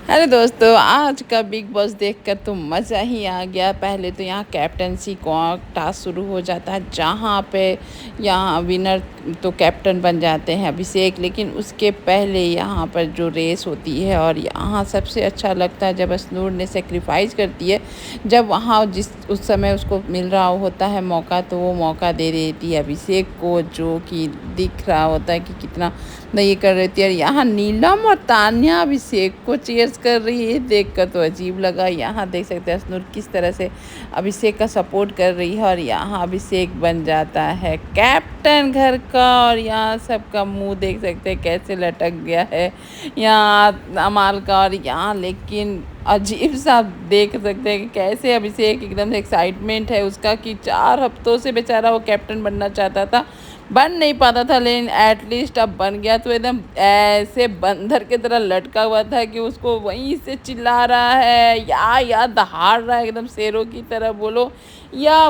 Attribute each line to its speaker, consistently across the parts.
Speaker 1: अरे दोस्तों, आज का बिग बॉस देखकर तो मज़ा ही आ गया। पहले तो यहाँ कैप्टनसी का टास्क शुरू हो जाता है, जहाँ पे यहाँ विनर तो कैप्टन बन जाते हैं अभिषेक। लेकिन उसके पहले यहाँ पर जो रेस होती है, और यहाँ सबसे अच्छा लगता है जब अश्नूर ने सेक्रीफाइस करती है। जब वहाँ उस समय उसको मिल रहा होता है मौका, तो वो मौका दे देती है अभिषेक को, जो कि दिख रहा होता है कि कितना ये कर रही थी। और यहाँ नीलम और तान्या अभिषेक को चीयर्स कर रही है, देखकर तो अजीब लगा। यहाँ देख सकते हैं अश्नूर किस तरह से अभिषेक का सपोर्ट कर रही है, और यहाँ अभिषेक बन जाता है कैप्टन घर का। और यहाँ सबका मुंह देख सकते हैं कैसे लटक गया है यहाँ अमाल का। और यहाँ लेकिन अजीब सा देख सकते हैं कि कैसे अभिषेक एकदम से एक्साइटमेंट है उसका, कि 4 हफ्तों से बेचारा वो कैप्टन बनना चाहता था, बन नहीं पाता था, लेकिन एटलीस्ट अब बन गया। तो एकदम ऐसे बंदर की तरह लटका हुआ था कि उसको वहीं से चिल्ला रहा है या दहाड़ रहा है, एकदम शेरों की तरह बोलो या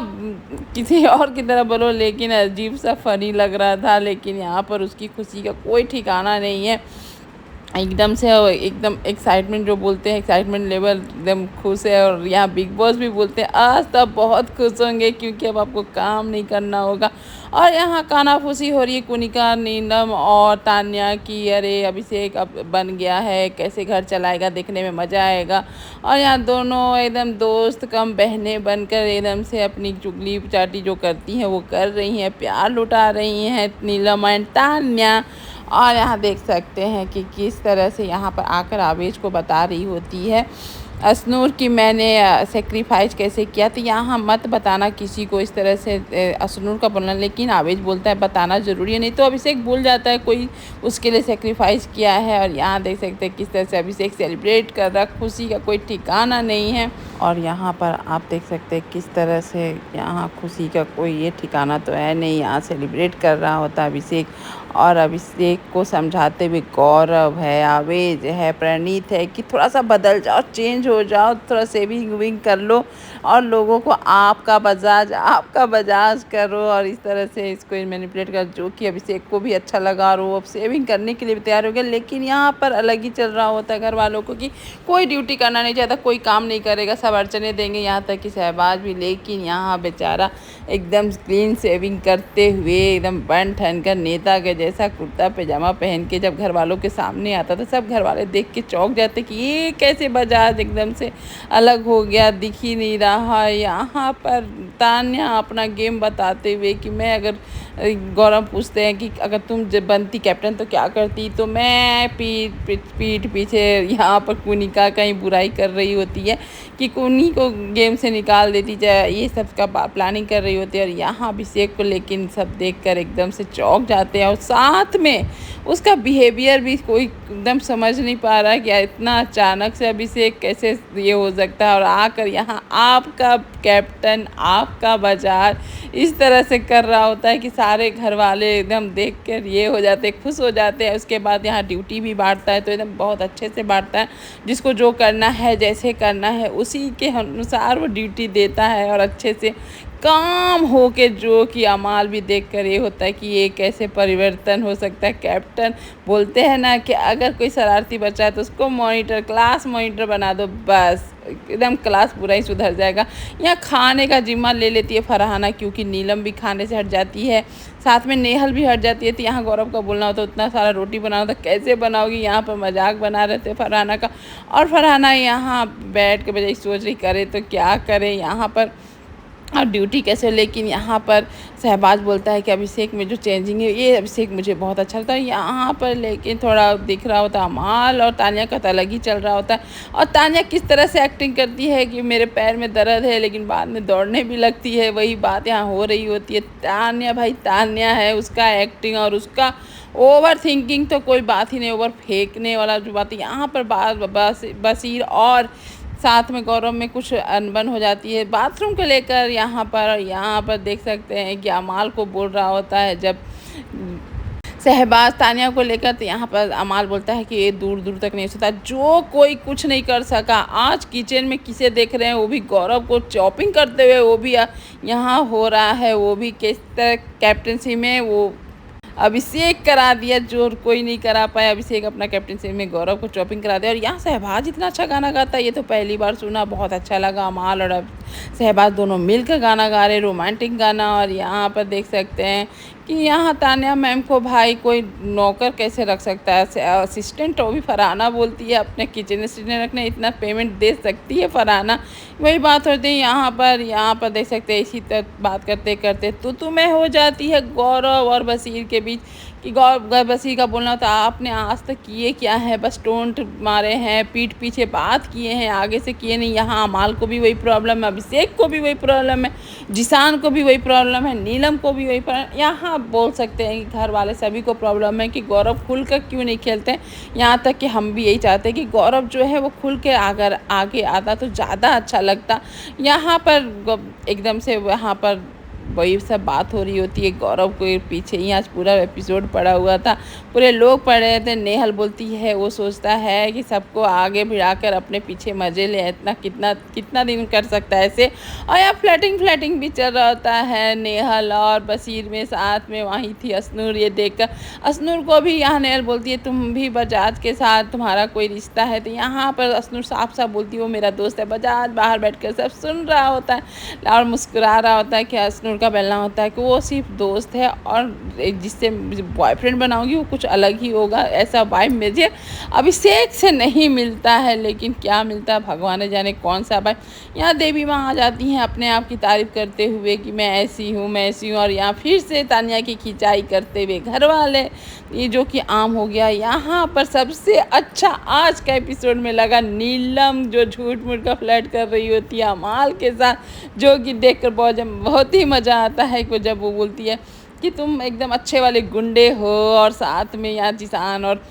Speaker 1: किसी और की तरह बोलो। लेकिन अजीब सा फनी लग रहा था। लेकिन यहाँ पर उसकी खुशी का कोई ठिकाना नहीं है। एकदम से एकदम एक्साइटमेंट, जो बोलते हैं एक्साइटमेंट लेवल एकदम खुश है। और यहाँ बिग बॉस भी बोलते हैं आज तो आप बहुत खुश होंगे, क्योंकि अब आपको काम नहीं करना होगा। और यहाँ कानाफूसी हो रही है कुनिका, नीलम और तान्या की, अरे अभिषेक अब बन गया है, कैसे घर चलाएगा, देखने में मज़ा आएगा। और यहाँ दोनों एकदम दोस्त कम बहनें बनकर एकदम से अपनी चुगली चाटी जो करती हैं वो कर रही हैं, प्यार लुटा रही हैं नीलम एंड तान्या। और यहाँ देख सकते हैं कि किस तरह से यहाँ पर आकर आवेश को बता रही होती है अश्नूर की मैंने सेक्रीफाइस कैसे किया। तो यहाँ मत बताना किसी को इस तरह से अश्नूर का बोलना। लेकिन आवेश बोलता है बताना ज़रूरी है, नहीं तो अभिषेक भूल जाता है कोई उसके लिए सेक्रीफाइस किया है। और यहाँ देख सकते हैं किस तरह से अभिषेक सेलिब्रेट कर रहा, खुशी का कोई ठिकाना नहीं है। और यहाँ पर आप देख सकते हैं किस तरह से यहाँ खुशी का कोई ये ठिकाना तो है नहीं, यहाँ सेलिब्रेट कर रहा होता अभिषेक। और अभिषेक को समझाते हुए गौरव है, आवेश है, प्रणीत है कि थोड़ा सा बदल जाओ, चेंज हो जाओ, थोड़ा सेविंग विंग कर लो और लोगों को आपका बजाज करो। और इस तरह से इसको मैनिपुलेट कर, जो कि अभिषेक को भी अच्छा लगा और वो अब सेविंग करने के लिए भी तैयार हो गया। लेकिन यहाँ पर अलग ही चल रहा होता है घर वालों को कि कोई ड्यूटी करना नहीं चाहता, कोई काम नहीं करेगा, सब अड़चने देंगे, यहाँ तक कि शहबाज भी। लेकिन यहाँ बेचारा एकदम क्लीन सेविंग करते हुए एकदम बन ठन कर नेता के जैसा कुर्ता पैजामा पहन के जब घर वालों के सामने आता था, सब घर वाले देख के चौंक जाते कि ये कैसे बजाज एकदम से अलग हो गया, दिख ही नहीं रहा। यहाँ पर तान्या अपना गेम बताते हुए कि मैं अगर गौरव पूछते हैं कि अगर तुम जब बनती कैप्टन तो क्या करती, तो मैं पीठ पीछे यहाँ पर कुनिका कहीं बुराई कर रही होती है कि कुनी को गेम से निकाल देती जाए, ये सब का प्लानिंग कर रही होती है। और यहाँ अभिषेक को लेकिन सब देखकर एकदम से चौंक जाते हैं। और साथ में उसका बिहेवियर भी कोई एकदम समझ नहीं पा रहा है कि इतना अचानक से अभिषेक कैसे ये हो सकता है। और आकर यहाँ आपका कैप्टन, आपका बाजार इस तरह से कर रहा होता है कि सारे घर वाले एकदम देख कर ये हो जाते हैं, खुश हो जाते हैं। उसके बाद यहाँ ड्यूटी भी बांटता है, तो एकदम बहुत अच्छे से बांटता है, जिसको जो करना है, जैसे करना है उसी के अनुसार वो ड्यूटी देता है। और अच्छे से काम हो के, जो कि अमाल भी देख कर ये होता है कि ये कैसे परिवर्तन हो सकता है। कैप्टन बोलते हैं ना कि अगर कोई शरारती बच्चा है तो उसको क्लास मॉनिटर बना दो, बस एकदम क्लास पूरा ही सुधर जाएगा। यहाँ खाने का जिम्मा ले लेती है फरहाना, क्योंकि नीलम भी खाने से हट जाती है, साथ में नेहल भी हट जाती है। तो यहाँ गौरव का बोलना होता है उतना सारा रोटी बनाना होता, कैसे बनाओगी, यहाँ पर मजाक बना रहे थे फरहाना का। और फरहाना यहाँ बैठ के बजाय सोच रही करे तो क्या करे यहाँ पर, और ड्यूटी कैसे। लेकिन यहाँ पर शहबाज बोलता है कि अभिषेक में जो चेंजिंग है, ये अभिषेक मुझे बहुत अच्छा लगता है यहाँ पर। लेकिन थोड़ा दिख रहा होता है अमाल और तान्या का तो अलग ही चल रहा होता है। और तान्या किस तरह से एक्टिंग करती है कि मेरे पैर में दर्द है, लेकिन बाद में दौड़ने भी लगती है, वही बात यहाँ हो रही होती है। तान्या भाई तान्या है, उसका एक्टिंग और उसका ओवर थिंकिंग तो कोई बात ही नहीं, ओवर फेंकने वाला जो बात है यहाँ पर बसीर और साथ में गौरव में कुछ अनबन हो जाती है बाथरूम को लेकर। यहाँ पर देख सकते हैं कि अमाल को बोल रहा होता है जब शहबाज तान्या को लेकर, तो यहाँ पर अमाल बोलता है कि ये दूर दूर तक नहीं हो सकता, जो कोई कुछ नहीं कर सका। आज किचन में किसे देख रहे हैं, वो भी गौरव को चॉपिंग करते हुए, वो भी यहाँ हो रहा है, वो भी किस तरह कैप्टनसी में वो अभिषेक करा दिया, जो कोई नहीं करा पाया। अभिषेक अपना कैप्टनसी में गौरव को चॉपिंग करा दिया। और यहाँ शहबाज इतना अच्छा गाना गाता है, ये तो पहली बार सुना, बहुत अच्छा लगा। अमाल और शहबाज दोनों मिलकर गाना गा रहे, रोमांटिक गाना। और यहाँ पर देख सकते हैं कि यहाँ तान्या मैम को भाई कोई नौकर कैसे रख सकता है, असिस्टेंट। वो भी फरहाना बोलती है अपने किचन असिस्टेंट रखने, इतना पेमेंट दे सकती है फरहाना। वही बात होती है यहाँ पर देख सकते हैं। इसी तरह बात करते करते तो मैं हो जाती है गौरव और बशीर के बीच कि बशीर का बोलना था आपने आज तक किए क्या है, बस टोंट मारे हैं, पीठ पीछे बात किए हैं, आगे से किए नहीं। यहाँ अमाल को भी वही प्रॉब्लम है, अभिषेक को भी वही प्रॉब्लम है, जिसान को भी वही प्रॉब्लम है, नीलम को भी वही प्रॉब्लम। यहाँ बोल सकते हैं कि घर वाले सभी को प्रॉब्लम है कि गौरव खुल कर क्यों नहीं खेलते हैं। यहाँ तक कि हम भी यही चाहते हैं कि गौरव जो है वो खुल के अगर आगे आता तो ज़्यादा अच्छा लगता। यहाँ पर एकदम से यहाँ पर वही सब बात हो रही होती है। गौरव के पीछे ही आज पूरा एपिसोड पड़ा हुआ था, पूरे लोग पड़ रहे थे। नेहल बोलती है, वो सोचता है कि सबको आगे भिड़ाकर अपने पीछे मज़े ले, इतना कितना दिन कर सकता है ऐसे। और यहाँ फ्लैटिंग भी चल रहा होता है। नेहल और बशीर में साथ में वहीं थी असनूर। ये देखकर असनूर को भी यहाँ नेहल बोलती है तुम भी बजाज के साथ तुम्हारा कोई रिश्ता है। तो यहाँ पर असनूर साफ बोलती है वो मेरा दोस्त है। बजाज बाहर बैठकर सब सुन रहा होता है और मुस्कुरा रहा होता है कि असनूर का बोलना होता है कि वो सिर्फ दोस्त है और जिससे बॉयफ्रेंड बनाऊंगी वो कुछ अलग ही होगा। ऐसा भाई मुझे अभिषेक से नहीं मिलता है, लेकिन क्या मिलता है भगवान ने जाने कौन सा भाई। यहाँ देवी माँ आ जाती हैं अपने आप की तारीफ करते हुए कि मैं ऐसी हूँ। और यहाँ फिर से तान्या की खिंचाई करते हुए घर वाले, ये जो कि आम हो गया। यहाँ पर सबसे अच्छा आज का एपिसोड में लगा नीलम, जो झूठ मूठ का फ्लर्ट कर रही होती है अमाल के साथ, जो कि देखकर बहुत ही मज़ा आता है कि जब वो बोलती है कि तुम एकदम अच्छे वाले गुंडे हो। और साथ में यहाँ जिसान और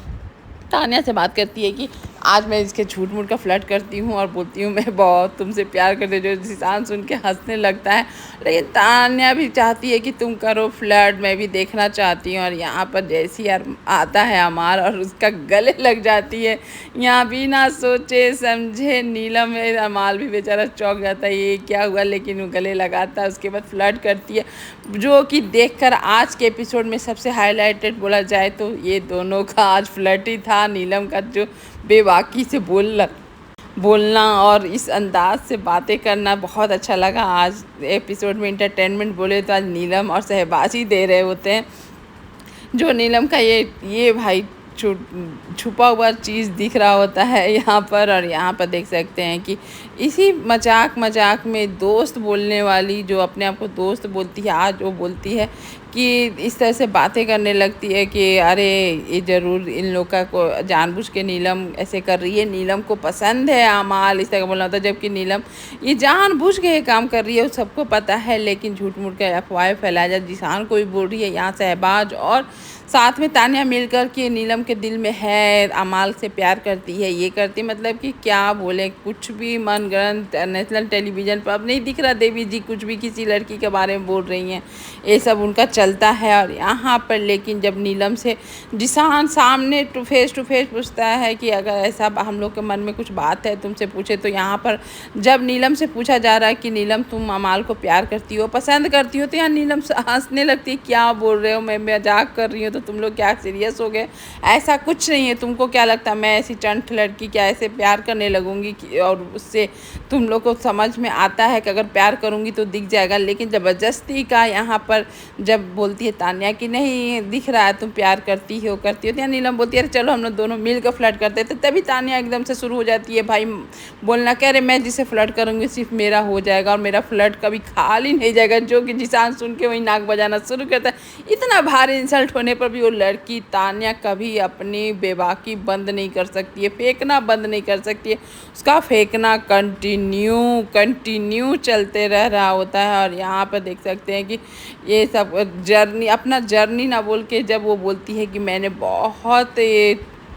Speaker 1: तान्या से बात करती है कि आज मैं इसके झूठ मूठ का फ्लर्ट करती हूँ और बोलती हूँ मैं बहुत तुमसे प्यार करती हूँ। जो जिसान सुन के हंसने लगता है, लेकिन तान्या भी चाहती है कि तुम करो फ्लर्ट, मैं भी देखना चाहती हूँ। और यहाँ पर जैसी यार आता है अमाल और उसका गले लग जाती है। यहाँ बिना सोचे समझे नीलम में अमाल भी बेचारा चौंक जाता है ये क्या हुआ, लेकिन वो गले लगाता है। उसके बाद फ्लर्ट करती है, जो कि देखकर आज के एपिसोड में सबसे हाईलाइटेड बोला जाए तो ये दोनों का आज फ्लर्ट ही था। नीलम का जो बेबाकी से बोलना और इस अंदाज से बातें करना बहुत अच्छा लगा। आज एपिसोड में एंटरटेनमेंट बोले तो आज नीलम और शहबाज ही दे रहे होते हैं। जो नीलम का ये भाई छुपा हुआ चीज़ दिख रहा होता है यहाँ पर। और यहाँ पर देख सकते हैं कि इसी मजाक में दोस्त बोलने वाली, जो अपने आप को दोस्त बोलती है, आज वो बोलती है कि इस तरह से बातें करने लगती है कि अरे ये ज़रूर इन लोग का को जानबूझ के नीलम ऐसे कर रही है, नीलम को पसंद है अमाल, इस तरह का बोलना होता है। जबकि नीलम ये जानबूझ के ये काम कर रही है, सबको पता है, लेकिन झूठ मूठ के अफवाह फैलाया जाए। जिसान को भी बोल रही है। यहाँ शहबाज और साथ में तान्या मिलकर के नीलम के दिल में है, अमाल से प्यार करती है, ये करती, मतलब कि क्या बोले, कुछ भी मनगढ़ंत नेशनल टेलीविज़न पर अब नहीं दिख रहा। देवी जी कुछ भी किसी लड़की के बारे में बोल रही हैं, ये सब उनका चलता है। और यहाँ पर लेकिन जब नीलम से जिसान सामने फेस टू फेस पूछता है कि अगर ऐसा हम लोग के मन में कुछ बात है तुमसे पूछे, तो यहाँ पर जब नीलम से पूछा जा रहा है कि नीलम तुम अमाल को प्यार करती हो, पसंद करती हो, तो यहाँ नीलम हंसने लगती है, क्या बोल रहे हो, मैं मजाक कर रही हूँ, तो तुम लोग क्या सीरियस हो गए, ऐसा कुछ नहीं है, तुमको क्या लगता है मैं ऐसी चंट लड़की क्या ऐसे प्यार करने लगूंगी और उससे तुम लोग को समझ में आता है कि अगर प्यार करूंगी तो दिख जाएगा। लेकिन ज़बरदस्ती का यहाँ पर जब बोलती है तान्या कि नहीं दिख रहा है तुम प्यार करती हो तो यहाँ नीलम बोलती है चलो हम लोग दोनों मिलकर फ्लर्ट करते थे। तभी तान्या एकदम से शुरू हो जाती है भाई बोलना, कह रहे मैं जिसे फ्लर्ट करूँगी सिर्फ मेरा हो जाएगा और मेरा फ्लर्ट कभी खाली नहीं जाएगा। जो कि जिसान सुन के वही नाक बजाना शुरू करता है। इतना भारी इंसल्ट होने पर भी वो लड़की तान्या कभी अपनी बेबाकी बंद नहीं कर सकती है, फेंकना बंद नहीं कर सकती है, उसका फेंकना कंटिन्यू चलते रह रहा होता है। और यहाँ पर देख सकते हैं कि ये सब जर्नी, अपना जर्नी ना बोल के जब वो बोलती है कि मैंने बहुत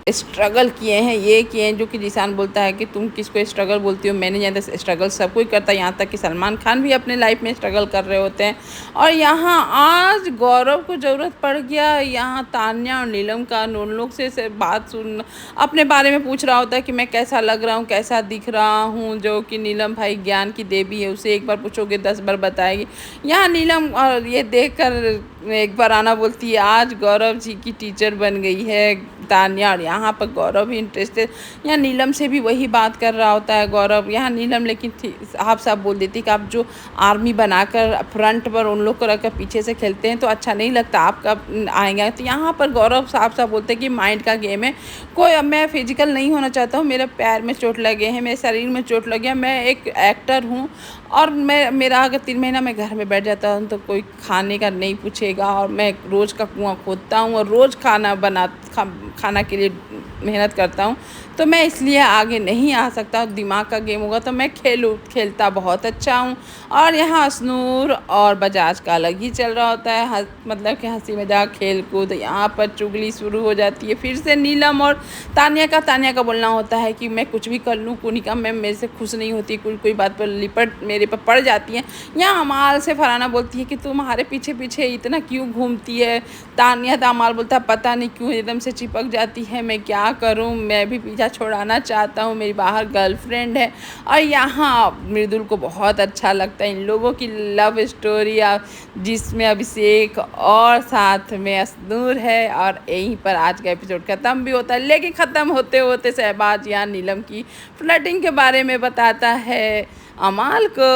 Speaker 1: स्ट्रगल किए हैं, ये किए हैं, जो कि ज़ीशान बोलता है कि तुम किसको स्ट्रगल बोलती हो, मैंने जानता स्ट्रगल सब कोई करता है, यहाँ तक कि सलमान खान भी अपने लाइफ में स्ट्रगल कर रहे होते हैं। और यहाँ आज गौरव को ज़रूरत पड़ गया यहाँ तान्या और नीलम का, उन लोग से बात सुन, अपने बारे में पूछ रहा होता है कि मैं कैसा लग रहा हूँ, कैसा दिख रहा हूँ, जो कि नीलम भाई ज्ञान की देवी है, उसे एक बार पूछोगे 10 बार बताएगी। यहाँ नीलम और ये देख कर एक बार आना बोलती है आज गौरव जी की टीचर बन गई है तान्या, और यहाँ पर गौरव भी इंटरेस्टेड, यहाँ नीलम से भी वही बात कर रहा होता है गौरव। यहाँ नीलम लेकिन साफ साफ बोल देती कि आप जो आर्मी बनाकर फ्रंट पर उन लोग को रखकर पीछे से खेलते हैं तो अच्छा नहीं लगता, आप कब आएंगे। तो यहाँ पर गौरव साफ साफ बोलते हैं कि माइंड का गेम है, कोई मैं फिजिकल नहीं होना चाहता हूँ, मेरे पैर में चोट लगे हैं, मेरे शरीर में चोट लगे हैं, मैं एक एक्टर हूँ, और मेरा अगर 3 महीना मैं घर में बैठ जाता हूँ तो कोई खाने का नहीं पूछेगा, और मैं रोज़ का कुआं खोदता हूँ और रोज़ खाना के लिए मेहनत करता हूँ, तो मैं इसलिए आगे नहीं आ सकता। दिमाग का गेम होगा तो मैं खेलता बहुत अच्छा हूँ। और यहाँ अशनूर और बजाज का अलग ही चल रहा होता है, मतलब कि हंसी मजाक खेल कूद। यहाँ पर चुगली शुरू हो जाती है फिर से नीलम और तान्या का बोलना होता है कि मैं कुछ भी कर लूँ, कुनिका मैम मेरे से खुश नहीं होती, कोई बात पर लिपट मेरे पर पड़ जाती है। यहाँ अमाल से फरहाना बोलती है कि तुम्हारे पीछे पीछे इतना क्यों घूमती है। तान्या तो अमाल बोलता है पता नहीं क्यों एकदम से चिपक जाती है, मैं क्या करूँ, मैं भी पीछा छोड़ाना चाहता हूँ, मेरी बाहर गर्लफ्रेंड है। और यहाँ मृदुल को बहुत अच्छा लगता है इन लोगों की लव स्टोरी, जिसमें अभिषेक और साथ में अशनूर है। और यहीं पर आज का एपिसोड ख़त्म भी होता है, लेकिन ख़त्म होते होते शहबाज यहाँ नीलम की फ्लर्टिंग के बारे में बताता है अमाल को।